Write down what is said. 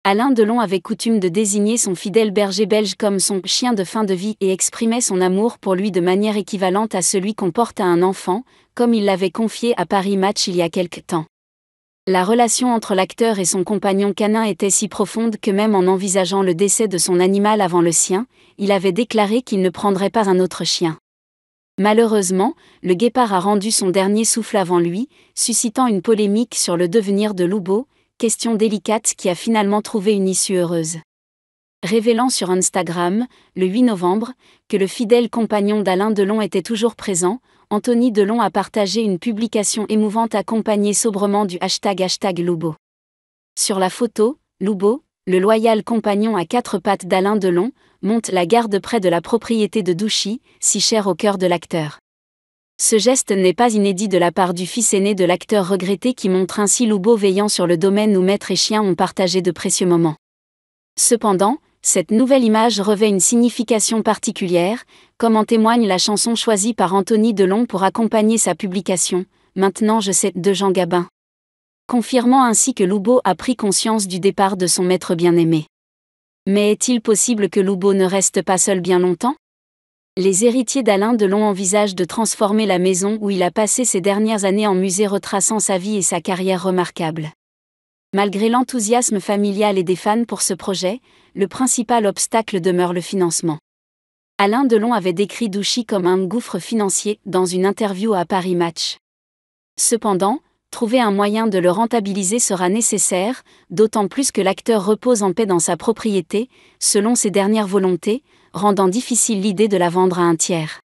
Alain Delon avait coutume de désigner son fidèle berger belge comme son « chien de fin de vie » et exprimait son amour pour lui de manière équivalente à celui qu'on porte à un enfant, comme il l'avait confié à Paris Match il y a quelque temps. La relation entre l'acteur et son compagnon canin était si profonde que même en envisageant le décès de son animal avant le sien, il avait déclaré qu'il ne prendrait pas un autre chien. Malheureusement, le guépard a rendu son dernier souffle avant lui, suscitant une polémique sur le devenir de Loubo, question délicate qui a finalement trouvé une issue heureuse. Révélant sur Instagram, le 8 novembre, que le fidèle compagnon d'Alain Delon était toujours présent, Anthony Delon a partagé une publication émouvante accompagnée sobrement du #, Loubo. Sur la photo, Loubo, le loyal compagnon à quatre pattes d'Alain Delon, monte la garde près de la propriété de Douchy, si chère au cœur de l'acteur. Ce geste n'est pas inédit de la part du fils aîné de l'acteur regretté qui montre ainsi Loubo veillant sur le domaine où maître et chien ont partagé de précieux moments. Cependant, cette nouvelle image revêt une signification particulière, comme en témoigne la chanson choisie par Anthony Delon pour accompagner sa publication, « Maintenant je sais » de Jean Gabin. Confirmant ainsi que Loubo a pris conscience du départ de son maître bien-aimé. Mais est-il possible que Loubo ne reste pas seul bien longtemps ? Les héritiers d'Alain Delon envisagent de transformer la maison où il a passé ses dernières années en musée retraçant sa vie et sa carrière remarquable. Malgré l'enthousiasme familial et des fans pour ce projet, le principal obstacle demeure le financement. Alain Delon avait décrit Douchy comme un gouffre financier dans une interview à Paris Match. Cependant, trouver un moyen de le rentabiliser sera nécessaire, d'autant plus que l'acteur repose en paix dans sa propriété, selon ses dernières volontés, rendant difficile l'idée de la vendre à un tiers.